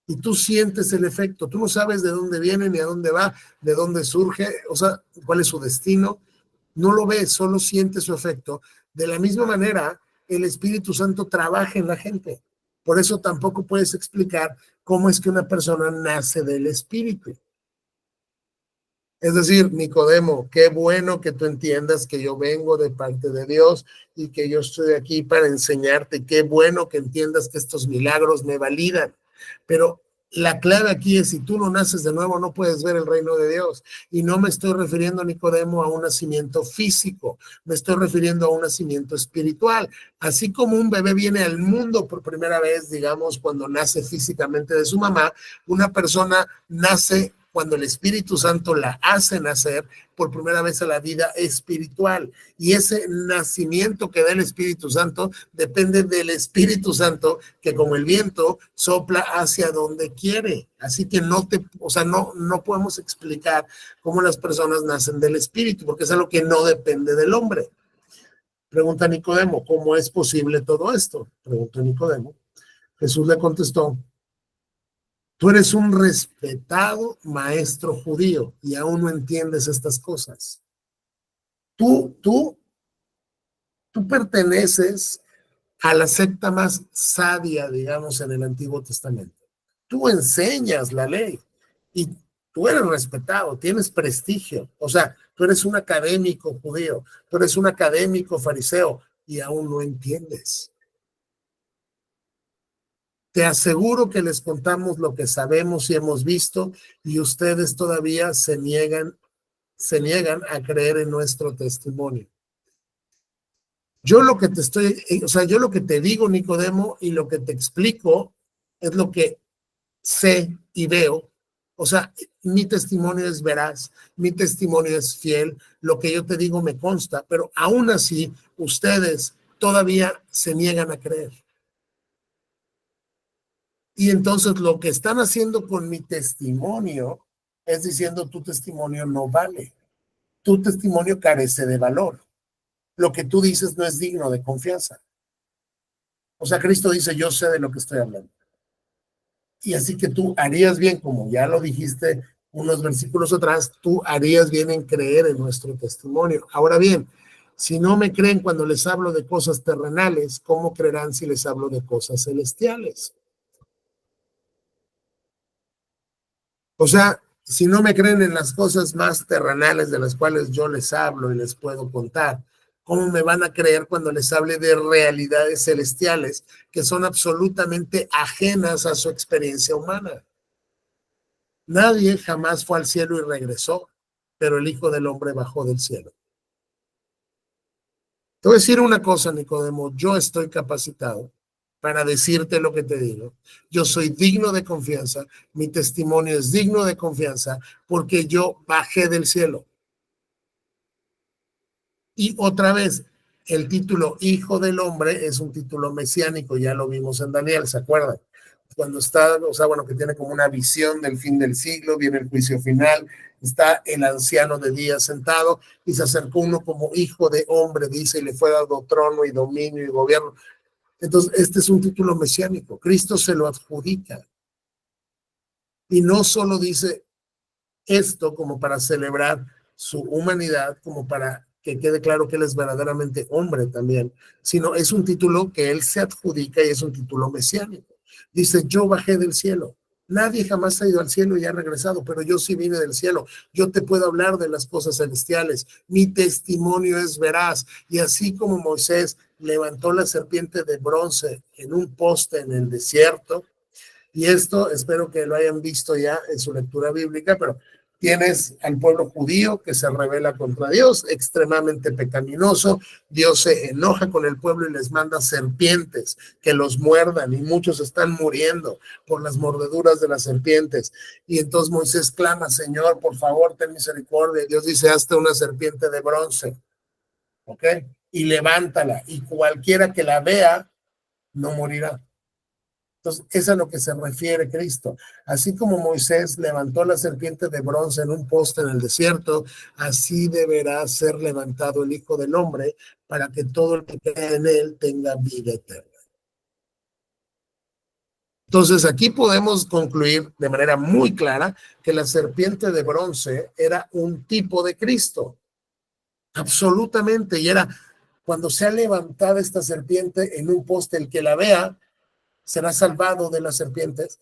y tú sientes el efecto. Tú no sabes de dónde viene, ni a dónde va, de dónde surge, o sea, cuál es su destino. No lo ves, solo sientes su efecto. De la misma manera, el Espíritu Santo trabaja en la gente. Por eso tampoco puedes explicar cómo es que una persona nace del Espíritu. Es decir, Nicodemo, qué bueno que tú entiendas que yo vengo de parte de Dios y que yo estoy aquí para enseñarte. Qué bueno que entiendas que estos milagros me validan. Pero la clave aquí es, si tú no naces de nuevo, no puedes ver el reino de Dios. Y no me estoy refiriendo, Nicodemo, a un nacimiento físico. Me estoy refiriendo a un nacimiento espiritual. Así como un bebé viene al mundo por primera vez, digamos, cuando nace físicamente de su mamá, una persona nace cuando el Espíritu Santo la hace nacer por primera vez a la vida espiritual. Y ese nacimiento que da el Espíritu Santo depende del Espíritu Santo, que como el viento sopla hacia donde quiere. Así que no podemos explicar cómo las personas nacen del Espíritu, porque es algo que no depende del hombre. Pregunta Nicodemo, ¿cómo es posible todo esto? Preguntó Nicodemo. Jesús le contestó, tú eres un respetado maestro judío y aún no entiendes estas cosas. Tú perteneces a la secta más sabia, digamos, en el Antiguo Testamento. Tú enseñas la ley y tú eres respetado, tienes prestigio. O sea, tú eres un académico judío, tú eres un académico fariseo y aún no entiendes. Te aseguro que les contamos lo que sabemos y hemos visto y ustedes todavía se niegan se niegan a creer en nuestro testimonio. Yo lo que yo lo que te digo, Nicodemo, y lo que te explico es lo que sé y veo. O sea, mi testimonio es veraz, mi testimonio es fiel, lo que yo te digo me consta, pero aún así ustedes todavía se niegan a creer. Y entonces lo que están haciendo con mi testimonio es diciendo tu testimonio no vale, tu testimonio carece de valor. Lo que tú dices no es digno de confianza. O sea, Cristo dice, yo sé de lo que estoy hablando. Y así que tú harías bien, como ya lo dijiste unos versículos atrás, tú harías bien en creer en nuestro testimonio. Ahora bien, si no me creen cuando les hablo de cosas terrenales, ¿cómo creerán si les hablo de cosas celestiales? O sea, si no me creen en las cosas más terrenales de las cuales yo les hablo y les puedo contar, ¿cómo me van a creer cuando les hable de realidades celestiales que son absolutamente ajenas a su experiencia humana? Nadie jamás fue al cielo y regresó, pero el Hijo del Hombre bajó del cielo. Te voy a decir una cosa, Nicodemo, yo estoy capacitado para decirte lo que te digo. Yo soy digno de confianza, mi testimonio es digno de confianza porque yo bajé del cielo. Y otra vez, el título Hijo del Hombre es un título mesiánico, ya lo vimos en Daniel, ¿se acuerdan? Cuando está, o sea, bueno, que tiene como una visión del fin del siglo, viene el juicio final, está el anciano de día sentado y se acercó uno como hijo de hombre, dice, y le fue dado trono y dominio y gobierno. Entonces, este es un título mesiánico, Cristo se lo adjudica. Y no solo dice esto como para celebrar su humanidad, como para que quede claro que él es verdaderamente hombre también, sino es un título que él se adjudica y es un título mesiánico. Dice, yo bajé del cielo. Nadie jamás ha ido al cielo y ha regresado, pero yo sí vine del cielo. Yo te puedo hablar de las cosas celestiales. Mi testimonio es veraz. Y así como Moisés levantó la serpiente de bronce en un poste en el desierto, y esto espero que lo hayan visto ya en su lectura bíblica, pero tienes al pueblo judío que se rebela contra Dios, extremadamente pecaminoso. Dios se enoja con el pueblo y les manda serpientes que los muerdan y muchos están muriendo por las mordeduras de las serpientes. Y entonces Moisés clama, Señor, por favor, ten misericordia. Y Dios dice, hazte una serpiente de bronce, ¿ok? Y levántala y cualquiera que la vea no morirá. Entonces, es a lo que se refiere Cristo. Así como Moisés levantó la serpiente de bronce en un poste en el desierto, así deberá ser levantado el Hijo del Hombre para que todo el que crea en él tenga vida eterna. Entonces, aquí podemos concluir de manera muy clara que la serpiente de bronce era un tipo de Cristo. Absolutamente. Y era cuando se ha levantado esta serpiente en un poste, el que la vea será salvado de las serpientes.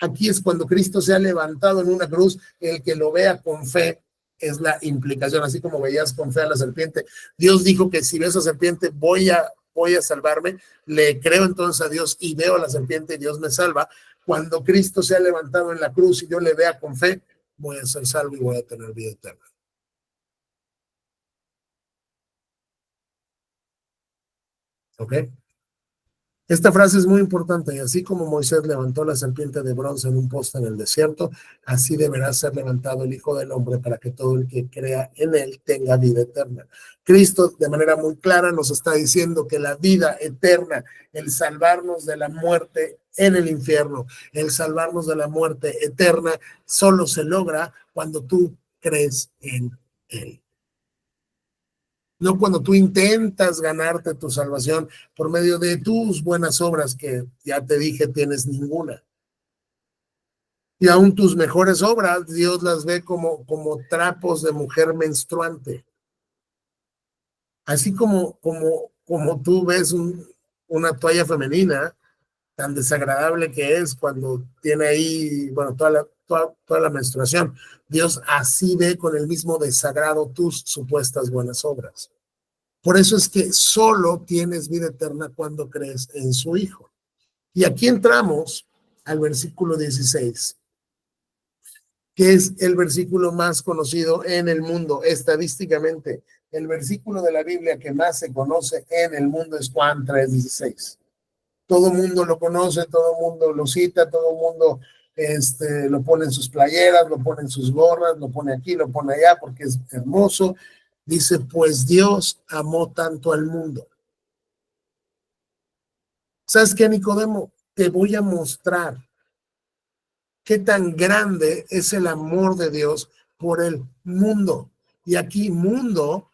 Aquí es cuando Cristo se ha levantado en una cruz, el que lo vea con fe es la implicación, así como veías con fe a la serpiente. Dios dijo que si veo esa serpiente voy a salvarme, le creo entonces a Dios y veo a la serpiente y Dios me salva. Cuando Cristo se ha levantado en la cruz y yo le vea con fe, voy a ser salvo y voy a tener vida eterna. ¿Ok? Esta frase es muy importante, y así como Moisés levantó la serpiente de bronce en un poste en el desierto, así deberá ser levantado el Hijo del Hombre para que todo el que crea en él tenga vida eterna. Cristo de manera muy clara nos está diciendo que la vida eterna, el salvarnos de la muerte en el infierno, el salvarnos de la muerte eterna, solo se logra cuando tú crees en él. No cuando tú intentas ganarte tu salvación por medio de tus buenas obras, que ya te dije tienes ninguna. Y aún tus mejores obras, Dios las ve como trapos de mujer menstruante. Así como tú ves una toalla femenina, tan desagradable que es cuando tiene ahí, bueno, toda la menstruación. Dios así ve con el mismo desagrado tus supuestas buenas obras. Por eso es que solo tienes vida eterna cuando crees en su Hijo. Y aquí entramos al versículo 16. que es el versículo más conocido en el mundo, estadísticamente. El versículo de la Biblia que más se conoce en el mundo es Juan 3:16. Todo el mundo lo conoce, todo el mundo lo cita, todo el mundo lo pone en sus playeras, lo pone en sus gorras, lo pone aquí, lo pone allá, porque es hermoso. Dice, pues Dios amó tanto al mundo. ¿Sabes qué, Nicodemo? Te voy a mostrar qué tan grande es el amor de Dios por el mundo. Y aquí mundo,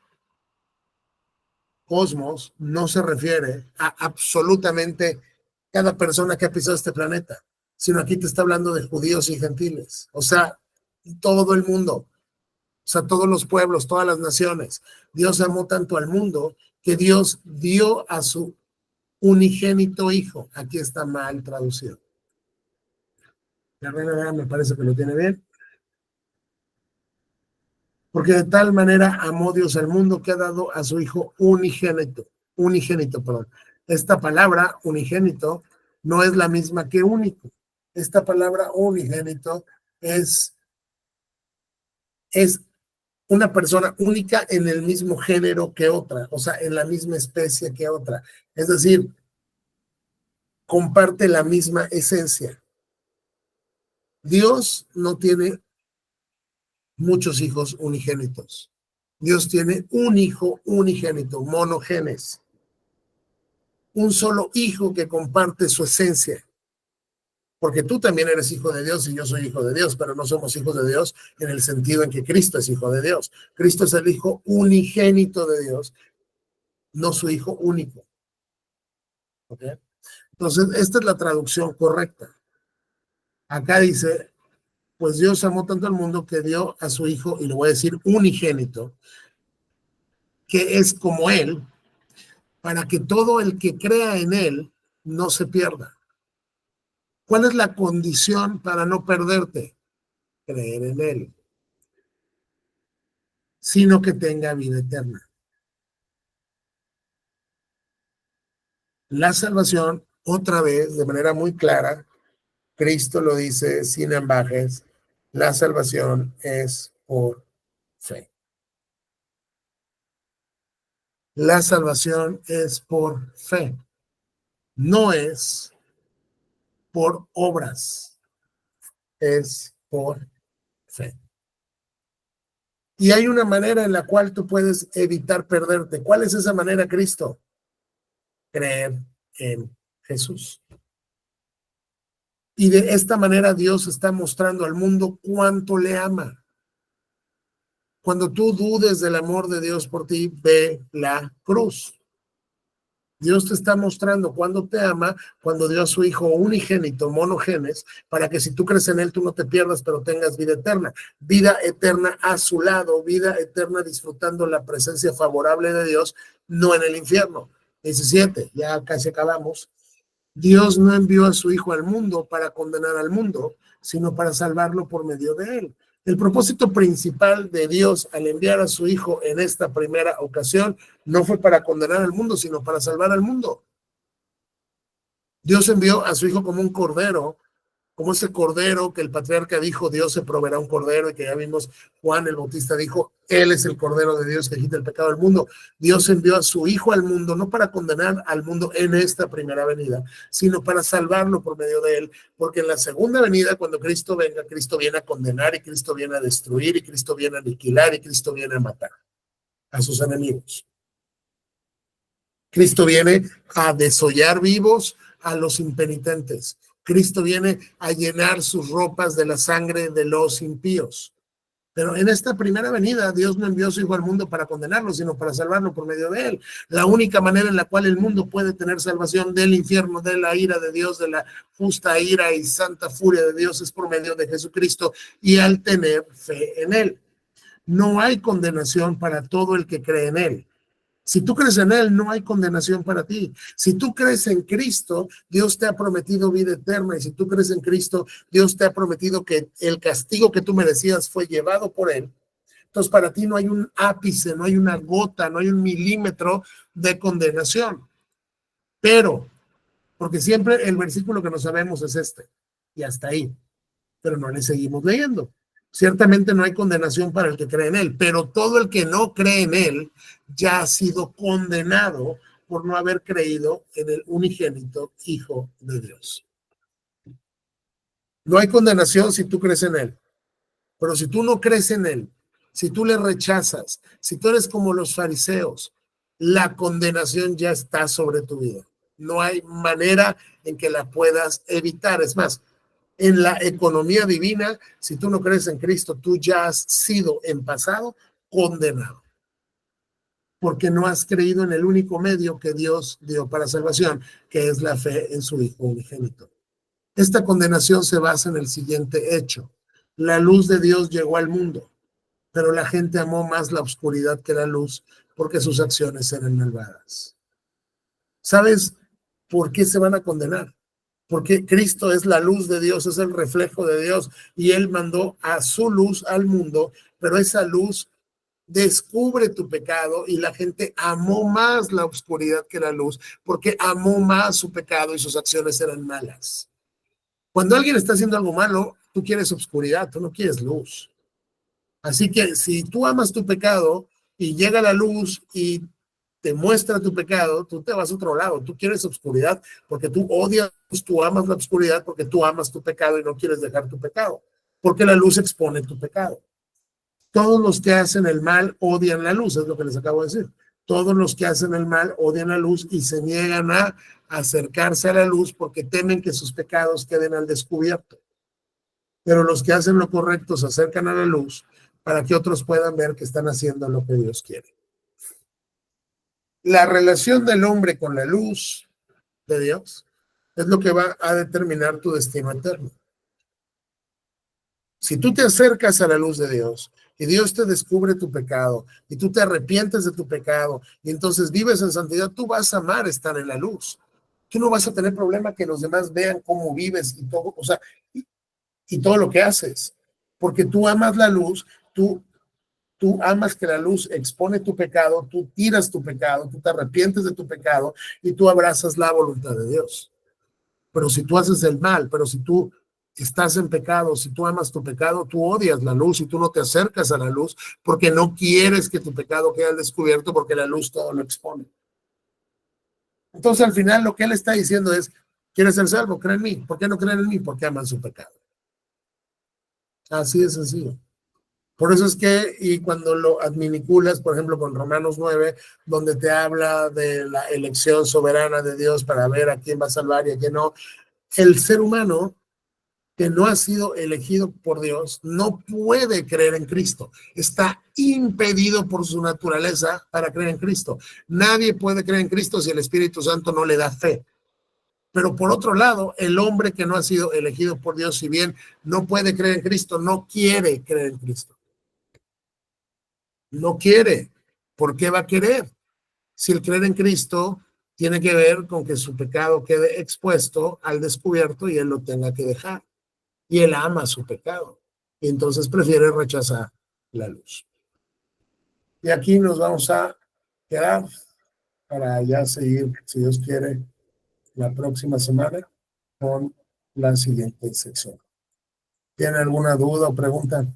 cosmos, no se refiere a absolutamente cada persona que ha pisado este planeta, sino aquí te está hablando de judíos y gentiles. O sea, todo el mundo, o sea, todos los pueblos, todas las naciones. Dios amó tanto al mundo que Dios dio a su unigénito hijo. Aquí está mal traducido. La Reina me parece que lo tiene bien. Porque de tal manera amó Dios al mundo que ha dado a su hijo unigénito, perdón. Esta palabra unigénito no es la misma que único. Esta palabra unigénito es una persona única en el mismo género que otra, o sea, en la misma especie que otra. Es decir, comparte la misma esencia. Dios no tiene muchos hijos unigénitos. Dios tiene un hijo unigénito, monogenes. Un solo hijo que comparte su esencia. Porque tú también eres hijo de Dios y yo soy hijo de Dios, pero no somos hijos de Dios en el sentido en que Cristo es hijo de Dios. Cristo es el hijo unigénito de Dios, no su hijo único. ¿Okay? Entonces, esta es la traducción correcta. Acá dice, pues Dios amó tanto al mundo que dio a su hijo, y le voy a decir unigénito, que es como él, para que todo el que crea en él no se pierda. ¿Cuál es la condición para no perderte? Creer en él, sino que tenga vida eterna. La salvación, otra vez, de manera muy clara, Cristo lo dice sin ambajes, la salvación es por fe. La salvación es por fe, no es por obras, es por fe. Y hay una manera en la cual tú puedes evitar perderte. ¿Cuál es esa manera, Cristo? Creer en Jesús. Y de esta manera Dios está mostrando al mundo cuánto le ama. Cuando tú dudes del amor de Dios por ti, ve la cruz. Dios te está mostrando cuándo te ama, cuando dio a su hijo unigénito, monogenes, para que si tú crees en él, tú no te pierdas, pero tengas vida eterna. Vida eterna a su lado, vida eterna disfrutando la presencia favorable de Dios, no en el infierno. 17, ya casi acabamos. Dios no envió a su hijo al mundo para condenar al mundo, sino para salvarlo por medio de él. El propósito principal de Dios al enviar a su hijo en esta primera ocasión no fue para condenar al mundo, sino para salvar al mundo. Dios envió a su hijo como un cordero, como ese cordero que el patriarca dijo, Dios se proveerá un cordero, y que ya vimos Juan el Bautista dijo, él es el cordero de Dios que quita el pecado del mundo. Dios envió a su hijo al mundo, no para condenar al mundo en esta primera venida, sino para salvarlo por medio de él, porque en la segunda venida, cuando Cristo venga, Cristo viene a condenar, y Cristo viene a destruir, y Cristo viene a aniquilar, y Cristo viene a matar a sus enemigos. Cristo viene a desollar vivos a los impenitentes. Cristo viene a llenar sus ropas de la sangre de los impíos. Pero en esta primera venida, Dios no envió a su hijo al mundo para condenarlo, sino para salvarlo por medio de él. La única manera en la cual el mundo puede tener salvación del infierno, de la ira de Dios, de la justa ira y santa furia de Dios, es por medio de Jesucristo y al tener fe en él. No hay condenación para todo el que cree en él. Si tú crees en él, no hay condenación para ti. Si tú crees en Cristo, Dios te ha prometido vida eterna. Y si tú crees en Cristo, Dios te ha prometido que el castigo que tú merecías fue llevado por él. Entonces, para ti no hay un ápice, no hay una gota, no hay un milímetro de condenación. Pero, porque siempre el versículo que no sabemos es este, y hasta ahí. Pero no le seguimos leyendo. Ciertamente no hay condenación para el que cree en él, pero todo el que no cree en él ya ha sido condenado por no haber creído en el unigénito Hijo de Dios. No hay condenación si tú crees en él, pero si tú no crees en él, si tú le rechazas, si tú eres como los fariseos, la condenación ya está sobre tu vida. No hay manera en que la puedas evitar. Es más, en la economía divina, si tú no crees en Cristo, tú ya has sido en pasado condenado, porque no has creído en el único medio que Dios dio para salvación, que es la fe en su Hijo unigénito. Esta condenación se basa en el siguiente hecho: la luz de Dios llegó al mundo, pero la gente amó más la oscuridad que la luz, porque sus acciones eran malvadas. ¿Sabes por qué se van a condenar? Porque Cristo es la luz de Dios, es el reflejo de Dios, y Él mandó a su luz al mundo, pero esa luz descubre tu pecado y la gente amó más la oscuridad que la luz, porque amó más su pecado y sus acciones eran malas. Cuando alguien está haciendo algo malo, tú quieres oscuridad, tú no quieres luz. Así que si tú amas tu pecado y llega la luz y te muestra tu pecado, tú te vas a otro lado. Tú quieres oscuridad porque tú odias, tú amas la oscuridad porque tú amas tu pecado y no quieres dejar tu pecado, porque la luz expone tu pecado. Todos los que hacen el mal odian la luz, es lo que les acabo de decir. Todos los que hacen el mal odian la luz y se niegan a acercarse a la luz porque temen que sus pecados queden al descubierto. Pero los que hacen lo correcto se acercan a la luz para que otros puedan ver que están haciendo lo que Dios quiere. La relación del hombre con la luz de Dios es lo que va a determinar tu destino eterno. Si tú te acercas a la luz de Dios y Dios te descubre tu pecado y tú te arrepientes de tu pecado y entonces vives en santidad, tú vas a amar estar en la luz. Tú no vas a tener problema que los demás vean cómo vives y todo, o sea, y todo lo que haces, porque tú amas la luz, tú amas que la luz expone tu pecado, tú tiras tu pecado, tú te arrepientes de tu pecado y tú abrazas la voluntad de Dios. Pero si tú haces el mal, pero si tú estás en pecado, si tú amas tu pecado, tú odias la luz y tú no te acercas a la luz porque no quieres que tu pecado quede al descubierto porque la luz todo lo expone. Entonces al final lo que él está diciendo es: ¿quieres ser salvo? Cree en mí. ¿Por qué no creen en mí? Porque aman su pecado. Así de sencillo. Por eso es que, y cuando lo adminiculas, por ejemplo, con Romanos 9, donde te habla de la elección soberana de Dios para ver a quién va a salvar y a quién no, el ser humano que no ha sido elegido por Dios no puede creer en Cristo. Está impedido por su naturaleza para creer en Cristo. Nadie puede creer en Cristo si el Espíritu Santo no le da fe. Pero por otro lado, el hombre que no ha sido elegido por Dios, si bien no puede creer en Cristo, no quiere creer en Cristo. No quiere. ¿Por qué va a querer? Si el creer en Cristo tiene que ver con que su pecado quede expuesto al descubierto y él lo tenga que dejar. Y él ama su pecado. Y entonces prefiere rechazar la luz. Y aquí nos vamos a quedar para ya seguir, si Dios quiere, la próxima semana con la siguiente sección. ¿Tiene alguna duda o pregunta?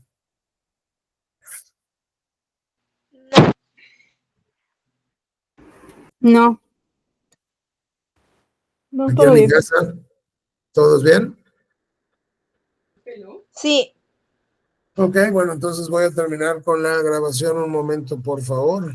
No. No, Aquí todo en mi bien. casa, ¿todos bien? Sí, Ok, bueno, entonces voy a terminar con la grabación un momento, por favor.